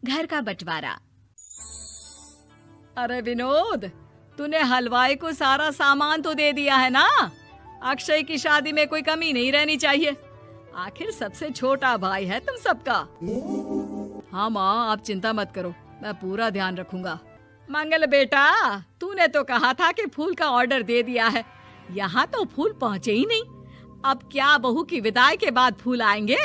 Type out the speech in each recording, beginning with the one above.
घर का बंटवारा। अरे विनोद, तूने हलवाई को सारा सामान तो दे दिया है ना? अक्षय की शादी में कोई कमी नहीं रहनी चाहिए। आखिर सबसे छोटा भाई है तुम सबका। हाँ माँ, आप चिंता मत करो, मैं पूरा ध्यान रखूंगा। मंगल बेटा, तूने तो कहा था कि फूल का ऑर्डर दे दिया है, यहाँ तो फूल पहुँचे ही नहीं। अब क्या बहू की विदाई के बाद फूल आएंगे?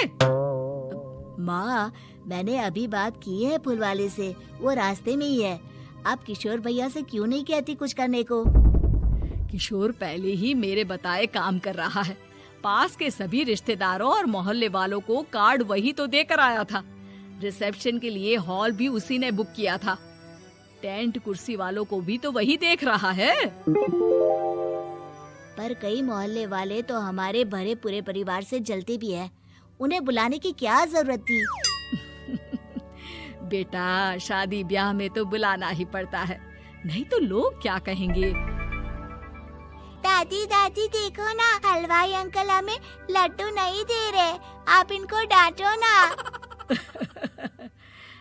माँ, मैंने अभी बात की है फूल वाले से, वो रास्ते में ही है। आप किशोर भैया से क्यों नहीं कहती कुछ करने को? किशोर पहले ही मेरे बताए काम कर रहा है। पास के सभी रिश्तेदारों और मोहल्ले वालों को कार्ड वही तो देकर आया था। रिसेप्शन के लिए हॉल भी उसी ने बुक किया था। टेंट कुर्सी वालों को भी तो वही देख रहा है। पर कई मोहल्ले वाले तो हमारे भरे पूरे परिवार से जलते भी है, उन्हें बुलाने की क्या जरूरत थी? बेटा, शादी ब्याह में तो बुलाना ही पड़ता है, नहीं तो लोग क्या कहेंगे। दादी दादी देखो ना, हलवाई अंकल हमें लड्डू नहीं दे रहे, आप इनको डांटो ना।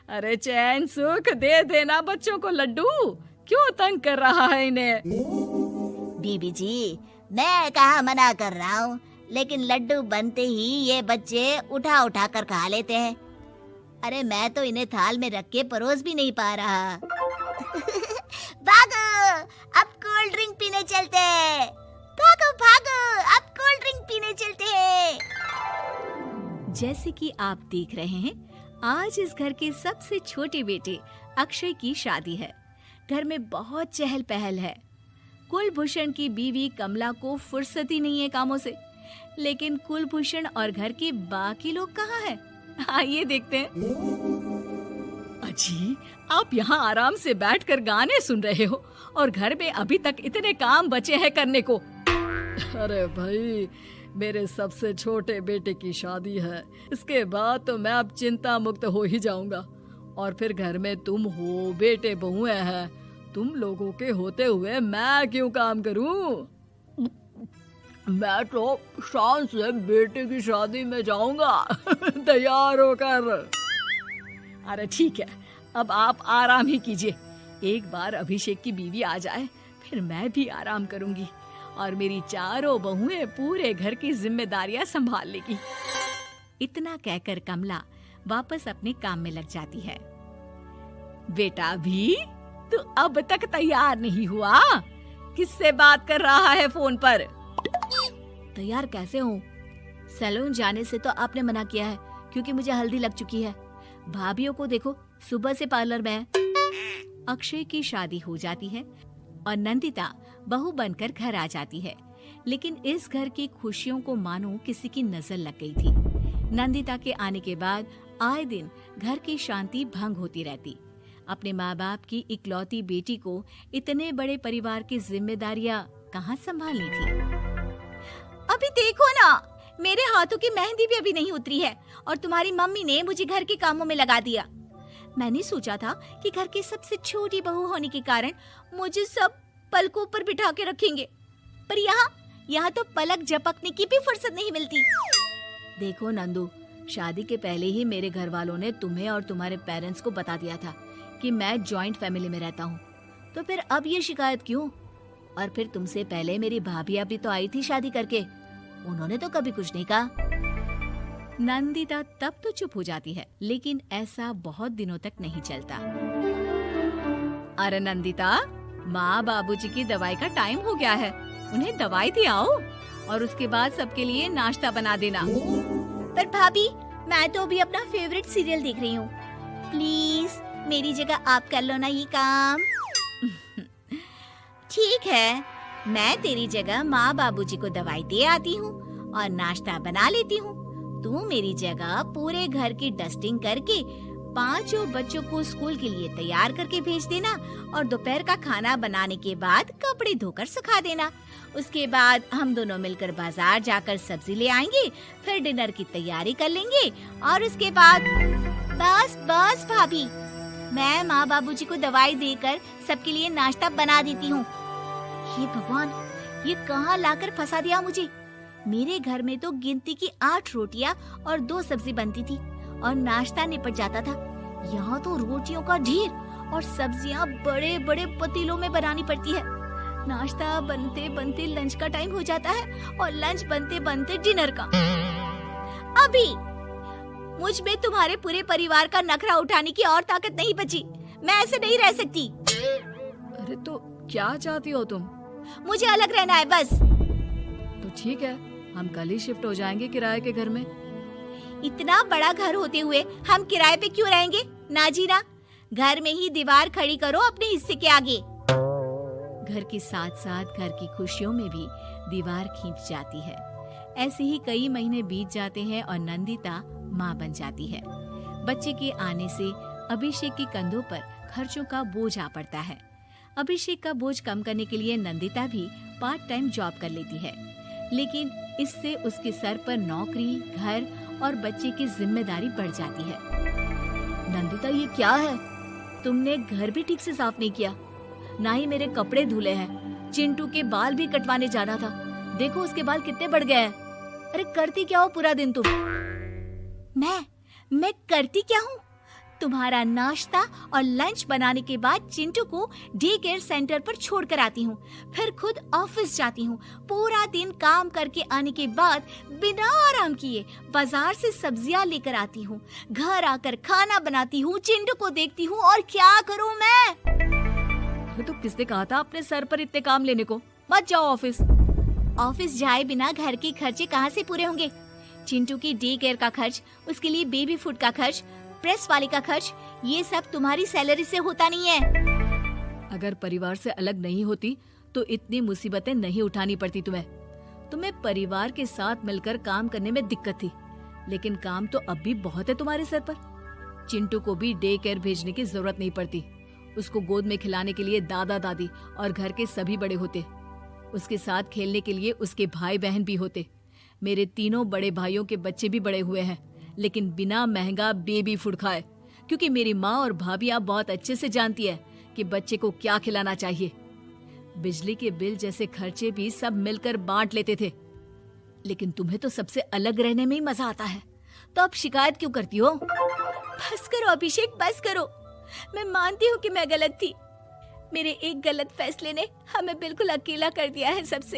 अरे चैन सुख दे देना बच्चों को लड्डू, क्यों तंग कर रहा है इन्हें? बीबी जी, मैं कहाँ मना कर रहा हूँ, लेकिन लड्डू बनते ही ये बच्चे उठा उठा कर खा लेते हैं। अरे मैं तो इन्हें थाल में रख के परोस भी नहीं पा रहा। भागो, अब कोल्ड ड्रिंक पीने चलते हैं। भागो भागो, अब कोल्ड ड्रिंक पीने चलते हैं। जैसे कि आप देख रहे हैं, आज इस घर के सबसे छोटे बेटे अक्षय की शादी है। घर में बहुत चहल पहल है। कुलभूषण की बीवी कमला को फुर्सत ही नहीं है कामों से, लेकिन कुलभूषण और घर के बाकी लोग कहाँ हैं? आइए देखते हैं। अजी, आप यहाँ आराम से बैठकर गाने सुन रहे हो और घर में अभी तक इतने काम बचे हैं करने को। अरे भाई, मेरे सबसे छोटे बेटे की शादी है, इसके बाद तो मैं अब चिंता मुक्त हो ही जाऊंगा। और फिर घर में तुम हो, बेटे बहुएं हैं, तुम लोगों के होते हुए मैं क्यों काम करूं? मैं तो शान से बेटे की शादी में जाऊंगा तैयार होकर। अरे ठीक है, अब आप आराम ही कीजिए। एक बार अभिषेक की बीवी आ जाए, फिर मैं भी आराम करूंगी और मेरी चारों बहुएं पूरे घर की जिम्मेदारियां संभाल लेगी। इतना कहकर कमला वापस अपने काम में लग जाती है। बेटा भी, तू अब तक तैयार नहीं हुआ? किससे बात कर रहा है फोन पर? तैयार कैसे हूँ? सैलून जाने से तो आपने मना किया है, क्योंकि मुझे हल्दी लग चुकी है। भाभीयों को देखो, सुबह से पार्लर में है। अक्षय की शादी हो जाती है और नंदिता बहू बनकर घर आ जाती है, लेकिन इस घर की खुशियों को मानो किसी की नजर लग गई थी। नंदिता के आने के बाद आए दिन घर की शांति भंग होती रहती। अपने माँ बाप की इकलौती बेटी को इतने बड़े परिवार की जिम्मेदारियां कहाँ संभालनी थी। अभी देखो ना, मेरे हाथों की मेहंदी भी अभी नहीं उतरी है और तुम्हारी मम्मी ने मुझे घर के कामों में लगा दिया। मैंने सोचा था कि घर की सबसे छोटी बहू होने के कारण मुझे सब पलकों पर बिठा के रखेंगे, पर यहाँ तो पलक झपकने की भी फुर्सत नहीं मिलती। देखो नंदू, शादी के पहले ही मेरे घर वालों ने तुम्हें और तुम्हारे पेरेंट्स को बता दिया था कि मैं जॉइंट फैमिली में रहता हूँ, तो फिर अब ये शिकायत क्यों? और फिर तुमसे पहले मेरी भाभी भी तो आई थी शादी करके, उन्होंने तो कभी कुछ नहीं कहा। नंदिता तब तो चुप हो जाती है, लेकिन ऐसा बहुत दिनों तक नहीं चलता। अरे नंदिता, माँ बाबूजी की दवाई का टाइम हो गया है, उन्हें दवाई दे आओ और उसके बाद सबके लिए नाश्ता बना देना। पर भाभी, मैं तो अभी अपना फेवरेट सीरियल देख रही हूँ। प्लीज मेरी जगह आप कर लो ना ये काम। ठीक है, मैं तेरी जगह माँ बाबूजी को दवाई दे आती हूँ और नाश्ता बना लेती हूँ। तू मेरी जगह पूरे घर की डस्टिंग करके 5 बच्चों को स्कूल के लिए तैयार करके भेज देना और दोपहर का खाना बनाने के बाद कपड़े धोकर सुखा देना। उसके बाद हम दोनों मिलकर बाजार जाकर सब्जी ले आएंगे, फिर डिनर की तैयारी कर लेंगे और उसके बाद बस भाभी, मैं माँ बाबूजी को दवाई देकर सबके लिए नाश्ता बना देती हूँ। हे भगवान, ये कहाँ लाकर फंसा दिया मुझे। मेरे घर में तो गिनती की 8 रोटियां और 2 सब्जी बनती थी और नाश्ता निपट जाता था। यहाँ तो रोटियों का ढेर और सब्जियाँ बड़े बड़े पतीलों में बनानी पड़ती है। नाश्ता बनते बनते लंच का टाइम हो जाता है और लंच बनते बनते डिनर का। अभी मुझ में तुम्हारे पूरे परिवार का नखरा उठाने की और ताकत नहीं बची। मैं ऐसे नहीं रह सकती। अरे तो क्या चाहती हो तुम? मुझे अलग रहना है बस। तो ठीक है, हम कल ही शिफ्ट हो जाएंगे किराए के घर में। इतना बड़ा घर होते हुए हम किराए पे क्यों रहेंगे? ना जी ना, घर में ही दीवार खड़ी करो अपने हिस्से के आगे। घर के साथ साथ घर की खुशियों में भी दीवार खींच जाती है। ऐसे ही कई महीने बीत जाते हैं और नंदिता माँ बन जाती है। बच्चे के आने से अभिषेक के कंधों पर खर्चों का बोझ आ पड़ता है। अभिषेक का बोझ कम करने के लिए नंदिता भी पार्ट टाइम जॉब कर लेती है, लेकिन इससे उसके सर पर नौकरी, घर और बच्चे की जिम्मेदारी बढ़ जाती है। नंदिता, ये क्या है? तुमने घर भी ठीक से साफ नहीं किया, ना ही मेरे कपड़े धुले हैं। चिंटू के बाल भी कटवाने जाना था, देखो उसके बाल कितने बढ़ गए हैं। अरे करती क्या हो पूरा दिन तुम? मैं करती क्या हूँ? तुम्हारा नाश्ता और लंच बनाने के बाद चिंटू को डे केयर सेंटर पर छोड़कर आती हूँ, फिर खुद ऑफिस जाती हूँ। पूरा दिन काम करके आने के बाद बिना आराम किए बाजार से सब्जियाँ लेकर आती हूँ, घर आकर खाना बनाती हूँ, चिंटू को देखती हूँ और क्या करूँ मैं? तो किसने कहा था अपने सर पर इतने काम लेने को? मत जाओ ऑफिस। ऑफिस जाए बिना घर के खर्चे कहाँ से पूरे होंगे? चिंटू की डे केयर का खर्च, उसके लिए बेबी फूड का खर्च, प्रेस वाले का खर्च, ये सब तुम्हारी सैलरी से होता नहीं है। अगर परिवार से अलग नहीं होती तो इतनी मुसीबतें नहीं उठानी पड़ती तुम्हें परिवार के साथ मिलकर काम करने में दिक्कत थी, लेकिन काम तो अब भी बहुत है तुम्हारे सर पर। चिंटू को भी डे केयर भेजने की जरूरत नहीं पड़ती। उसको गोद में खिलाने के लिए दादा दादी और घर के सभी बड़े होते। उसके साथ खेलने के लिए उसके भाई बहन भी होते। मेरे तीनों बड़े भाइयों के बच्चे भी बड़े हुए हैं, लेकिन बिना महंगा बेबी फूड खाए, क्योंकि मेरी माँ और भाभियाँ बहुत अच्छे से जानती है कि बच्चे को क्या खिलाना चाहिए। बिजली के बिल जैसे खर्चे भी सब मिलकर बांट लेते थे, लेकिन तुम्हें तो सबसे अलग रहने में ही मजा आता है, तो अब शिकायत क्यों करती हो? बस करो अभिषेक, बस करो। मैं मानती हूँ कि मैं गलत थी। मेरे एक गलत फैसले ने हमें बिल्कुल अकेला कर दिया है सबसे।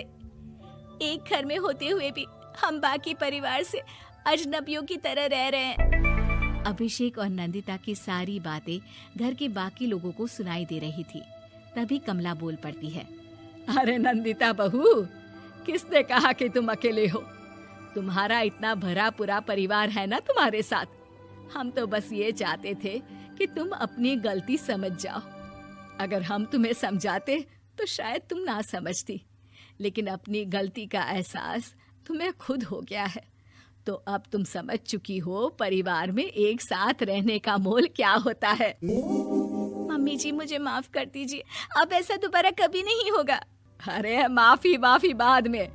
एक घर में होते हुए भी हम बाकी परिवार से अजनबियों की तरह रह रहे हैं। अभिषेक और नंदिता की सारी बातें घर के बाकी लोगों को सुनाई दे रही थी। तभी कमला बोल पड़ती है। अरे नंदिता बहू, किसने कहा कि तुम अकेले हो? तुम्हारा इतना भरा पूरा परिवार है ना तुम्हारे साथ। हम तो बस ये चाहते थे कि तुम अपनी गलती समझ जाओ। अगर हम तुम्हें समझाते तो शायद तुम ना समझती, लेकिन अपनी गलती का एहसास तुम्हें खुद हो गया है, तो अब तुम समझ चुकी हो परिवार में एक साथ रहने का मोल क्या होता है। मम्मी जी, मुझे माफ कर दीजिए, अब ऐसा दोबारा कभी नहीं होगा। अरे माफी बाद में,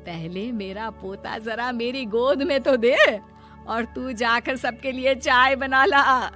पहले मेरा पोता जरा मेरी गोद में तो दे, और तू जाकर सबके लिए चाय बना ला।